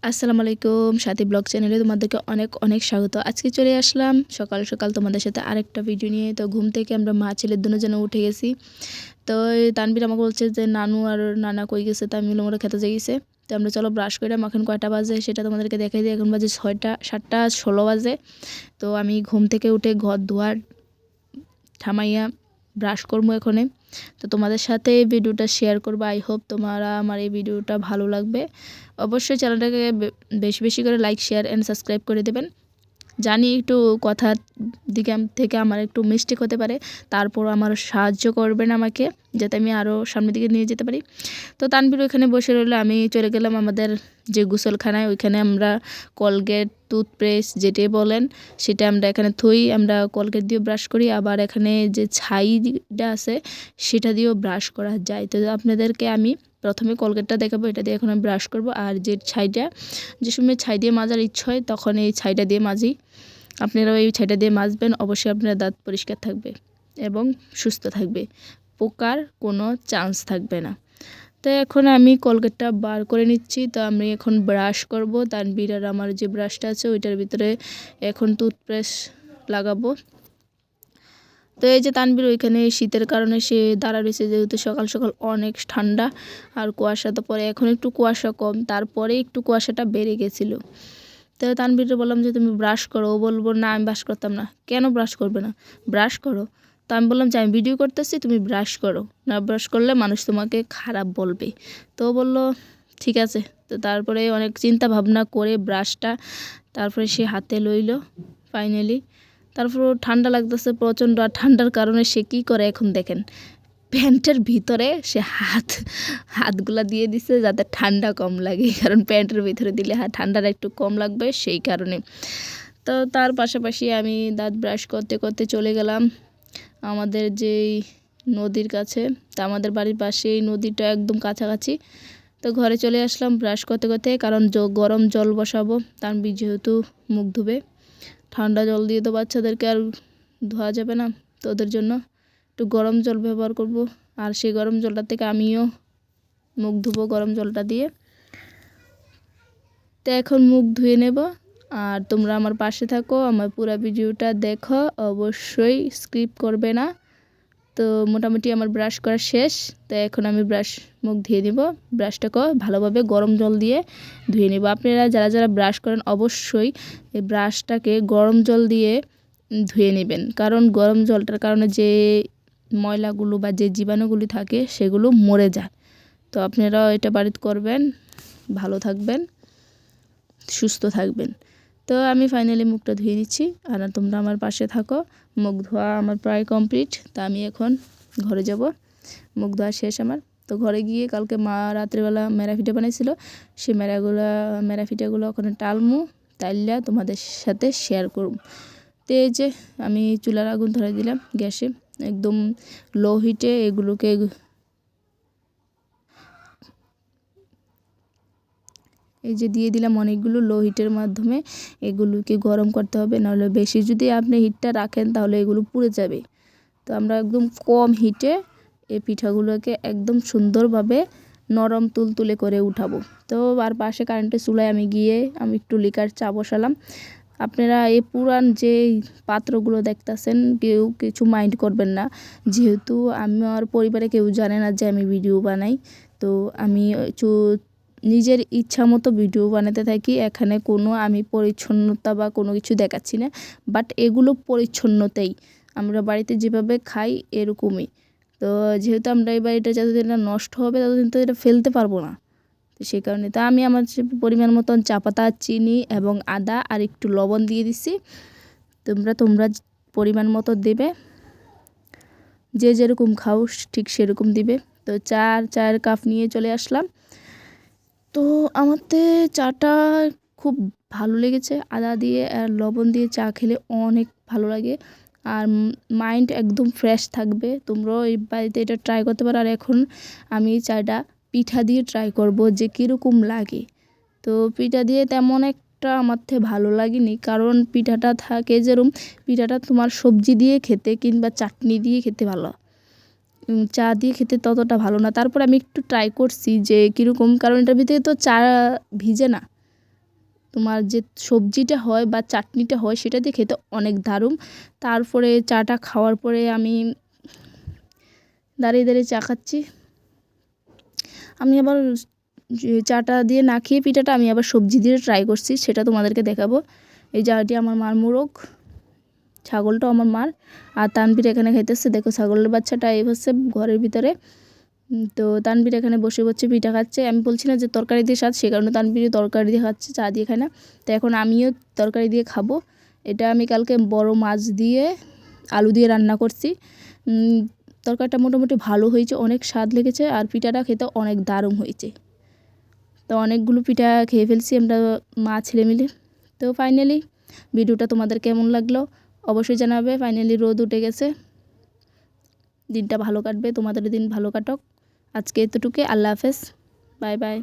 আসসালামু আলাইকুম, সাথী ব্লগ চ্যানেলে তোমাদেরকে অনেক অনেক স্বাগত। আজকে চলে আসলাম সকাল সকাল তোমাদের সাথে আরেকটা ভিডিও নিয়ে। তো ঘুম থেকে আমরা মা ছেলে দুজনে উঠে গেছি। তো তানভীর আমাকে বলছে যে নানু আর নানা কই গেছে, তা আমি বললাম ওরা খেতে গেছে। তো আমরা চলো ব্রাশ করলাম। এখন কয়টা বাজে সেটা তোমাদেরকে দেখাই দিই। এখন বাজে 7:16 বাজে। তো আমি ঘুম থেকে উঠে ঘর দুয়ার ঠামাইয়া ব্রাশ করবো এখানে। তো তোমাদের সাথে এই ভিডিওটা শেয়ার করবো। আই হোপ তোমারা আমার এই ভিডিওটা ভালো লাগবে। অবশ্যই চ্যানেলটাকে বেশি বেশি করে লাইক, শেয়ার অ্যান্ড সাবস্ক্রাইব করে দেবেন। জানি একটু কথার দিকে থেকে আমার একটু মিস্টেক হতে পারে, তারপর আমার সাহায্য করবেন আমাকে, যাতে আমি আরও সামনের দিকে নিয়ে যেতে পারি। তো তানভীর ওইখানে বসে রইলো, আমি চলে গেলাম আমাদের যে গোসলখানায়। ওইখানে আমরা কলগেট, টুথপেস্ট যেটাই বলেন সেটা আমরা এখানে থুই। আমরা কলগেট দিয়ে ব্রাশ করি, আবার এখানে যে ছাইটা আছে সেটা দিয়েও ব্রাশ করা যায়। তো আপনাদেরকে আমি প্রথমে কলগেটটা দেখাবো, এটা দিয়ে এখন আমি ব্রাশ করব। আর যে ছাইটা, যে সময় ছাই দিয়ে মাজার ইচ্ছা হয় তখন এই ছাইটা দিয়ে মাজি। আপনারাও এই ছাইটা দিয়ে মাজবেন, অবশ্যই আপনার দাঁত পরিষ্কার থাকবে এবং সুস্থ থাকবে, পোকার কোনো চান্স থাকবে না। তো এখন আমি কলগেটটা বার করে নিচ্ছি। তো আমি এখন ব্রাশ করব। তানভীর আর আমার যে ব্রাশটা আছে ওইটার ভিতরে এখন টুথপেস্ট লাগাবো। তো এই যে তানভীর ওইখানে শীতের কারণে সে দাঁড়া রয়েছে, যেহেতু সকাল সকাল অনেক ঠান্ডা আর কুয়াশা। তো পরে এখন একটু কুয়াশা কম, তারপরে একটু কুয়াশাটা বেড়ে গেছিলো। তো তানভীরকে বললাম যে তুমি ব্রাশ করো। ও বলবো না আমি ব্রাশ করতাম না। কেন ব্রাশ করবে না? ব্রাশ করো। তো আমি বললাম যে আমি ভিডিও করতেছি, তুমি ব্রাশ করো, না ব্রাশ করলে মানুষ তোমাকে খারাপ বলবে। তো বললো ঠিক আছে। তো তারপরে অনেক চিন্তা ভাবনা করে ব্রাশটা তারপরে সে হাতে লইলো ফাইনালি। তারপর ঠান্ডা লাগতেছে প্রচণ্ড, আর ঠান্ডার কারণে সে কী করে এখন দেখেন, প্যান্টের ভিতরে সে হাতগুলা দিয়ে দিছে যাতে ঠান্ডা কম লাগে, কারণ প্যান্টের ভিতরে দিলে ঠান্ডাটা একটু কম লাগবে সেই কারণে। তো তার পাশাপাশি আমি দাঁত ব্রাশ করতে করতে চলে গেলাম আমাদের যেই নদীর কাছে। তা আমাদের বাড়ির পাশে এই নদীটা একদম কাছাকাছি। তো ঘরে চলে আসলাম ব্রাশ করতে করতে, কারণ গরম জল বসাবো। তানভীর যেহেতু মুখ ধুবে, ঠান্ডা জল দিয়ে তো বাচ্চাদেরকে আর ধোয়া যাবে না, তো ওদের জন্য একটু গরম জল ব্যবহার করব। আর সেই গরম জলটা থেকে আমিও মুখ ধুবো গরম জলটা দিয়ে। তো এখন মুখ ধুয়ে নেব। আর তোমরা আমার পাশে থাকো, আমার পুরো ভিডিওটা দেখো, অবশ্যই স্কিপ করবে না। তো মোটামুটি আমার ব্রাশ করা শেষ। তো এখন আমি মুখ ধুয়ে নিব। ব্রাশটাকে ভালোভাবে গরম জল দিয়ে ধুয়ে নেব। আপনারা যারা যারা ব্রাশ করেন অবশ্যই এই ব্রাশটাকে গরম জল দিয়ে ধুয়ে নেবেন, কারণ গরম জলটার কারণে যে ময়লাগুলো বা যে জীবাণুগুলি থাকে সেগুলো মরে যায়। তো আপনারাও এটা বাড়িতে করবেন, ভালো থাকবেন, সুস্থ থাকবেন। তো আমি ফাইনালি মুখটা ধুয়ে নিচ্ছি, আর তোমরা আমার পাশে থাকো। মুখ ধোয়া আমার প্রায় কমপ্লিট। তা আমি এখন ঘরে যাব, মুখ ধোয়া শেষ আমার। তো ঘরে গিয়ে কালকে মা রাত্রেবেলা মেরাফিটা বানাইছিল, সেই মেরাফিটাগুলো ওখানে টালমু, তাইলা তোমাদের সাথে শেয়ার করব। তো এই যে আমি চুলার আগুন ধরে দিলাম গ্যাসে, একদম লো হিটে এগুলোকে এই যে দিয়ে দিলাম অনেকগুলো। লো হিটের মাধ্যমে এগুলোকে গরম করতে হবে, নাহলে বেশি যদি আপনি হিটটা রাখেন তাহলে এগুলো পুড়ে যাবে। তো আমরা একদম কম হিটে এই পিঠাগুলোকে একদম সুন্দরভাবে নরম তুলতুলে করে উঠাবো। তো আর পাশে কারেন্টের চুলায় আমি একটু লিকার চা বসালাম। আপনারা এই পুরান যে পাত্রগুলো দেখতেছেন কেউ কিছু মাইন্ড করবেন না, যেহেতু আমার পরিবারে কেউ জানে না যে আমি ভিডিও বানাই। তো আমি নিজের ইচ্ছা মতো ভিডিও বানাতে থাকি। এখানে কোনো আমি পরিচ্ছন্নতা বা কোনো কিছু দেখাচ্ছি না, বাট এগুলো পরিচ্ছন্নতাই, আমরা বাড়িতে যেভাবে খাই এরকমই। তো যেহেতু আমরা এই বাড়িটা যতদিন না নষ্ট হবে ততদিন তো এটা ফেলতে পারবো না, তো সেই কারণে তো আমি আমার পরিমাণ মতন চা পাতা, চিনি এবং আদা আর একটু লবণ দিয়ে দিছি। তোমরা পরিমাণ মতো দেবে, যে যেরকম খাও ঠিক সেরকম দিবে। তো চায়ের কাপ নিয়ে চলে আসলাম। তো আমাদের চাটা খুব ভালো লেগেছে, আদা দিয়ে আর লবণ দিয়ে চা খেলে অনেক ভালো লাগে, আর মাইন্ড একদম ফ্রেশ থাকবে। তোমরাও এই বাড়িতে এটা ট্রাই করতে পারো। আর এখন আমি চাটা পিঠা দিয়ে ট্রাই করব যে কীরকম লাগে। তো পিঠা দিয়ে তেমন একটা আমার থেকে ভালো লাগেনি, কারণ পিঠাটা থাকে যেরকম, পিঠাটা তোমার সবজি দিয়ে খেতে কিংবা চাটনি দিয়ে খেতে ভালো, চা দিয়ে খেতে ততটা ভালো না। তারপর আমি একটু ট্রাই করছি যে কীরকম, কারণ এটার ভিতরে তো চা ভিজে না, তোমার যে সবজিটা হয় বা চাটনিটা হয় সেটা দিয়ে খেতে অনেক দারুণ। তারপরে চাটা খাওয়ার পরে আমি দাঁড়িয়ে দাঁড়িয়ে চা খাচ্ছি। আমি আবার চাটা দিয়ে না খেয়ে পিঠাটা আমি আবার সবজি দিয়ে ট্রাই করছি, সেটা তোমাদেরকে দেখাবো। এই জায়গাটি আমার মার মোরগ, ছাগলটাও আমার মার। আর তানভীর এখানে খাইতেছে, দেখো ছাগলের বাচ্চাটা এই হচ্ছে ঘরের ভিতরে। তো তানভীর এখানে বসে পিঠা খাচ্ছে। আমি বলছি না যে তরকারি দিয়ে স্বাদ, সে কারণে তানভীর তরকারি দিয়ে খাচ্ছে, চা দিয়ে খায় না। তো এখন আমিও তরকারি দিয়ে খাবো। এটা আমি কালকে বড় মাছ দিয়ে আলু দিয়ে রান্না করছি। তরকারিটা মোটামুটি ভালো হয়েছে, অনেক স্বাদ লেগেছে। আর পিঠাটা খেতে অনেক দারুণ হয়েছে। তো অনেকগুলো পিঠা খেয়ে ফেলছি আমরা মা ছেলে মিলে। তো ফাইনালি ভিডিওটা তোমাদের কেমন লাগলো অবশ্যই জানাবে। ফাইনালি রোদ উঠে গেছে, দিনটা ভালো কাটবে, তোমাদের দিন ভালো কাটুক। আজকে এতটুকু, আল্লাহ হাফেজ, বাই বাই।